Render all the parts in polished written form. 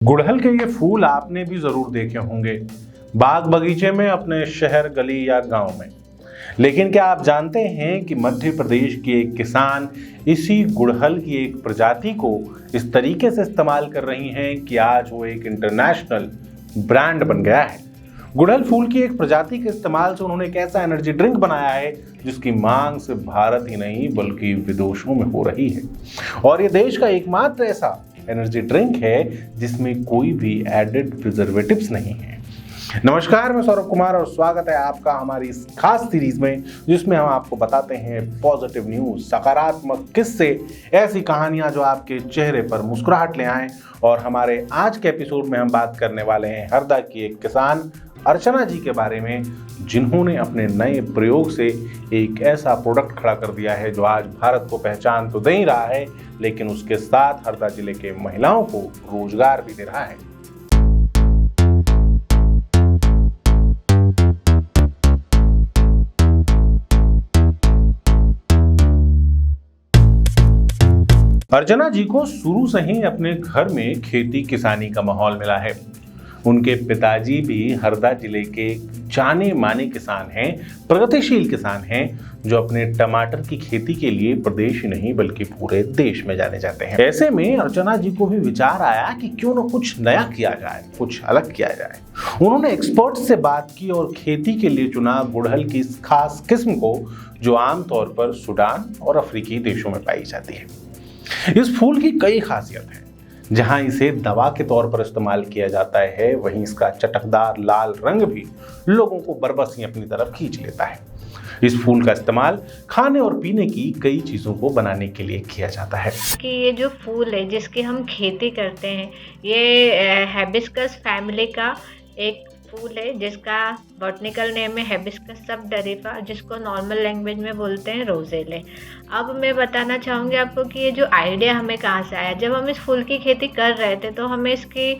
गुड़हल के ये फूल आपने भी जरूर देखे होंगे बाग बगीचे में, अपने शहर, गली या गांव में। लेकिन क्या आप जानते हैं कि मध्य प्रदेश के एक किसान इसी गुड़हल की एक प्रजाति को इस तरीके से इस्तेमाल कर रही हैं कि आज वो एक इंटरनेशनल ब्रांड बन गया है। गुड़हल फूल की एक प्रजाति के इस्तेमाल से उन्होंने एक ऐसा एनर्जी ड्रिंक बनाया है जिसकी मांग सिर्फ भारत ही नहीं बल्कि विदेशों में हो रही है। और ये देश का एकमात्र ऐसा एनर्जी ड्रिंक है जिसमें कोई भी एडेड प्रिजर्वेटिव्स नहीं है। नमस्कार, मैं सौरभ कुमार और स्वागत है आपका हमारी इस खास सीरीज में जिसमें हम आपको बताते हैं पॉजिटिव न्यूज, सकारात्मक किस्से, ऐसी कहानियां जो आपके चेहरे पर मुस्कुराहट ले आएं। और हमारे आज के एपिसोड में हम बात करने वाले हैं हरदा की एक किसान अर्चना जी के बारे में, जिन्होंने अपने नए प्रयोग से एक ऐसा प्रोडक्ट खड़ा कर दिया है जो आज भारत को पहचान तो दे ही रहा है, लेकिन उसके साथ हरदा जिले के महिलाओं को रोजगार भी दे रहा है। अर्चना जी को शुरू से ही अपने घर में खेती किसानी का माहौल मिला है। उनके पिताजी भी हरदा जिले के जाने माने किसान हैं, प्रगतिशील किसान हैं, जो अपने टमाटर की खेती के लिए प्रदेश ही नहीं बल्कि पूरे देश में जाने जाते हैं। ऐसे में अर्चना जी को भी विचार आया कि क्यों न कुछ नया किया जाए, कुछ अलग किया जाए। उन्होंने एक्सपर्ट से बात की और खेती के लिए चुना गुड़हल की इस खास किस्म को जो आमतौर पर सूडान और अफ्रीकी देशों में पाई जाती है। इस फूल की कई खासियत हैं। जहां इसे दवा के तौर पर इस्तेमाल किया जाता है, वहीं इसका चटकदार लाल रंग भी लोगों को बरबस ही अपनी तरफ खींच लेता है। इस फूल का इस्तेमाल खाने और पीने की कई चीजों को बनाने के लिए किया जाता है। कि ये जो फूल है जिसकी हम खेती करते हैं, ये हिबिस्कस फैमिली का एक फूल है जिसका बॉटनिकल नेम है हिबिस्कस सबडरिफा, जिसको नॉर्मल लैंग्वेज में बोलते हैं रोजेले। अब मैं बताना चाहूँगी आपको कि ये जो आइडिया हमें कहाँ से आया। जब हम इस फूल की खेती कर रहे थे तो हमें इसकी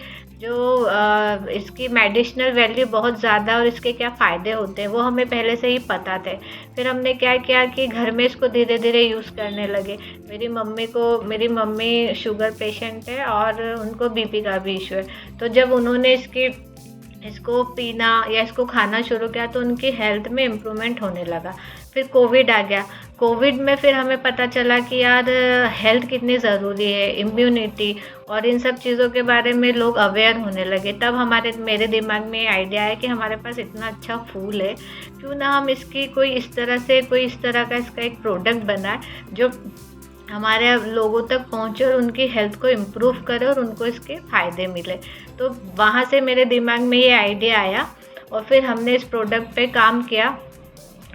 इसकी मेडिसिनल वैल्यू बहुत ज़्यादा और इसके क्या फ़ायदे होते हैं वो हमें पहले से ही पता थे। फिर हमने क्या किया कि घर में इसको धीरे धीरे यूज़ करने लगे। मेरी मम्मी शुगर पेशेंट है और उनको बीपी का भी इशू है। तो जब उन्होंने इसको पीना या इसको खाना शुरू किया तो उनकी हेल्थ में इम्प्रूवमेंट होने लगा। फिर कोविड आ गया। कोविड में फिर हमें पता चला कि यार हेल्थ कितनी ज़रूरी है, इम्यूनिटी और इन सब चीज़ों के बारे में लोग अवेयर होने लगे। तब मेरे दिमाग में आइडिया है कि हमारे पास इतना अच्छा फूल है, क्यों ना हम इसकी कोई इस तरह का इसका एक प्रोडक्ट बनाए जो हमारे लोगों तक पहुँचे और उनकी हेल्थ को इम्प्रूव करे और उनको इसके फ़ायदे मिले। तो वहाँ से मेरे दिमाग में ये आइडिया आया और फिर हमने इस प्रोडक्ट पे काम किया।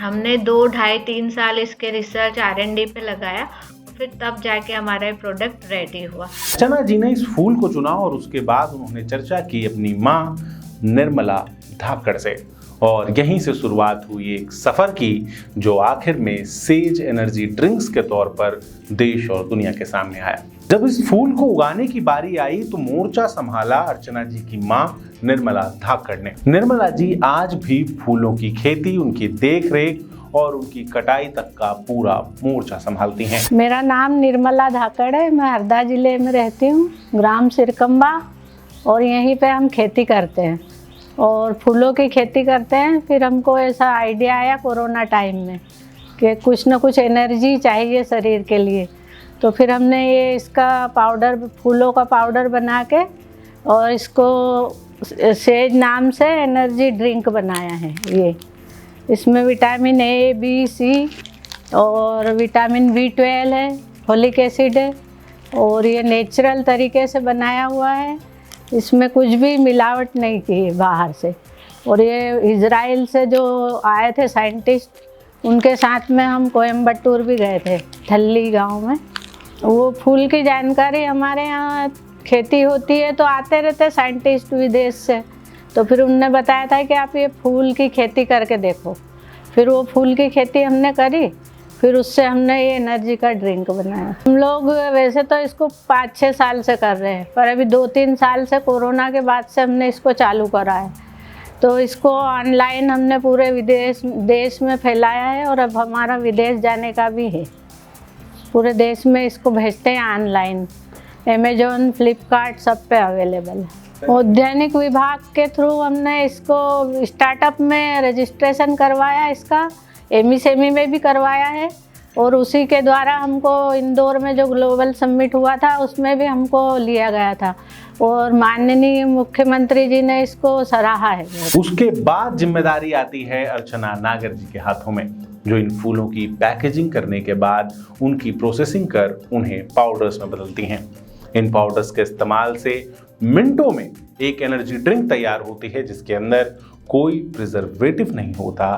हमने 2, ढाई, 3 साल इसके रिसर्च R&D पे लगाया और फिर तब जाके हमारा ये प्रोडक्ट रेडी हुआ। अर्चना जी ने इस फूल को चुना और उसके बाद उन्होंने चर्चा की अपनी माँ निर्मला धाकड़ से, और यहीं से शुरुआत हुई एक सफर की जो आखिर में सेज एनर्जी ड्रिंक्स के तौर पर देश और दुनिया के सामने आया। जब इस फूल को उगाने की बारी आई तो मोर्चा संभाला अर्चना जी की मां निर्मला धाकड़ ने। निर्मला जी आज भी फूलों की खेती, उनकी देखरेख और उनकी कटाई तक का पूरा मोर्चा संभालती हैं। मेरा नाम निर्मला धाकड़ है। मैं हरदा जिले में रहती हूँ, ग्राम सिरकम्बा, और यहीं पे हम खेती करते हैं और फूलों की खेती करते हैं। फिर हमको ऐसा आइडिया आया कोरोना टाइम में कि कुछ ना कुछ एनर्जी चाहिए शरीर के लिए। तो फिर हमने ये इसका पाउडर, फूलों का पाउडर बना के और इसको सेज नाम से एनर्जी ड्रिंक बनाया है। ये इसमें विटामिन A, B, C और विटामिन B12 है, फोलिक एसिड है और ये नेचुरल तरीके से बनाया हुआ है। इसमें कुछ भी मिलावट नहीं की है बाहर से। और ये इज़राइल से जो आए थे साइंटिस्ट, उनके साथ में हम कोयम्बटूर भी गए थे, थल्ली गांव में। वो फूल की जानकारी, हमारे यहाँ खेती होती है तो आते रहते साइंटिस्ट विदेश से, तो फिर उनने बताया था कि आप ये फूल की खेती करके देखो। फिर वो फूल की खेती हमने करी, फिर उससे हमने ये एनर्जी का ड्रिंक बनाया। हम लोग वैसे तो इसको 5-6 साल से कर रहे हैं, पर अभी 2-3 साल से कोरोना के बाद से हमने इसको चालू करा है। तो इसको ऑनलाइन हमने पूरे देश में फैलाया है और अब हमारा विदेश जाने का भी है। पूरे देश में इसको भेजते हैं ऑनलाइन। अमेजोन, फ्लिपकार्ट सब पे अवेलेबल है। उद्यानिक विभाग के थ्रू हमने इसको स्टार्टअप में रजिस्ट्रेशन करवाया, इसका एमएसएमई में भी करवाया है, और उसी के द्वारा हमको इंदौर में जो ग्लोबल समिट हुआ था उसमें भी हमको लिया गया था, और माननीय मुख्यमंत्री जी ने इसको सराहा है। उसके बाद जिम्मेदारी आती है अर्चना नागर जी के हाथों में, जो इन फूलों की पैकेजिंग करने के बाद उनकी प्रोसेसिंग कर उन्हें पाउडर्स में बदलती हैं। इन पाउडर्स के इस्तेमाल से मिनटों में एक एनर्जी ड्रिंक तैयार होती है, जिसके अंदर कोई प्रिजर्वेटिव नहीं होता,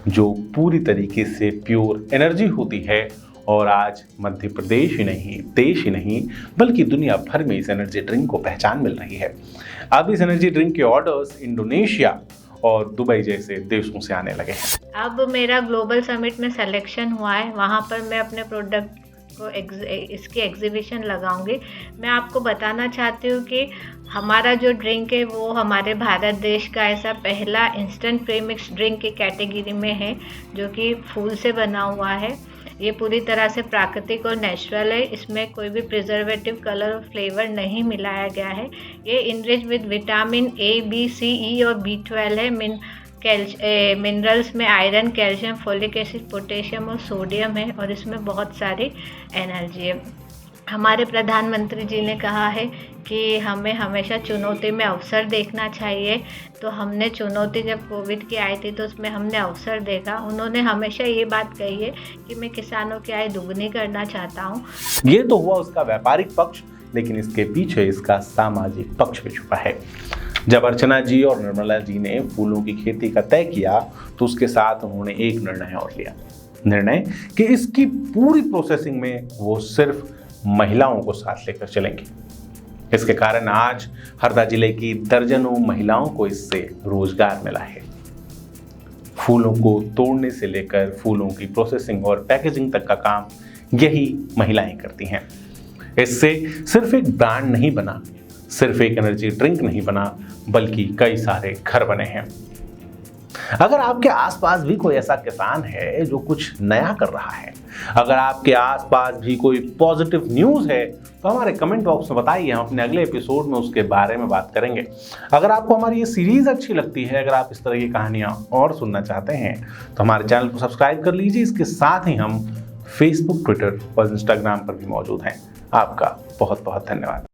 जो पूरी तरीके से प्योर एनर्जी होती है। और आज मध्य प्रदेश ही नहीं, देश ही नहीं, बल्कि दुनिया भर में इस एनर्जी ड्रिंक को पहचान मिल रही है। अब इस एनर्जी ड्रिंक के ऑर्डर्स इंडोनेशिया और दुबई जैसे देशों से आने लगे हैं। अब मेरा ग्लोबल समिट में सिलेक्शन हुआ है, वहाँ पर मैं अपने प्रोडक्ट को इसकी एग्जीबिशन लगाऊंगी। मैं आपको बताना चाहती हूँ कि हमारा जो ड्रिंक है वो हमारे भारत देश का ऐसा पहला इंस्टेंट प्रीमिक्स ड्रिंक की कैटेगरी में है, जो कि फूल से बना हुआ है। ये पूरी तरह से प्राकृतिक और नेचुरल है, इसमें कोई भी प्रिजर्वेटिव, कलर और फ्लेवर नहीं मिलाया गया है। ये enrich with vitamin A, B, C, E और B12 है। मिनरल्स में iron, calcium, folic acid, potassium और सोडियम है, और इसमें बहुत सारी एनर्जी है। हमारे प्रधानमंत्री जी ने कहा है कि हमें हमेशा चुनौती में अवसर देखना चाहिए, तो हमने चुनौती जब कोविड की आई थी तो उसमें हमने अवसर देखा। उन्होंने हमेशा ये बात कही है कि मैं किसानों की आय दुगनी करना चाहता हूँ। ये तो हुआ उसका व्यापारिक पक्ष, लेकिन इसके पीछे इसका सामाजिक पक्ष भी छुपा है। जब अर्चना जी और निर्मला जी ने फूलों की खेती का तय किया तो उसके साथ उन्होंने एक निर्णय और लिया, निर्णय कि इसकी पूरी प्रोसेसिंग में वो सिर्फ महिलाओं को साथ लेकर चलेंगे। इसके कारण आज हरदा जिले की दर्जनों महिलाओं को इससे रोजगार मिला है। फूलों को तोड़ने से लेकर फूलों की प्रोसेसिंग और पैकेजिंग तक का काम यही महिलाएं करती हैं। इससे सिर्फ एक ब्रांड नहीं बना, सिर्फ एक एनर्जी ड्रिंक नहीं बना, बल्कि कई सारे घर बने हैं। अगर आपके आसपास भी कोई ऐसा किसान है जो कुछ नया कर रहा है, अगर आपके आसपास भी कोई पॉजिटिव न्यूज़ है, तो हमारे कमेंट बॉक्स में बताइए, हम अपने अगले एपिसोड में उसके बारे में बात करेंगे। अगर आपको हमारी ये सीरीज अच्छी लगती है, अगर आप इस तरह की कहानियाँ और सुनना चाहते हैं, तो हमारे चैनल को सब्सक्राइब कर लीजिए। इसके साथ ही हम फेसबुक, ट्विटर और इंस्टाग्राम पर भी मौजूद हैं। आपका बहुत बहुत धन्यवाद।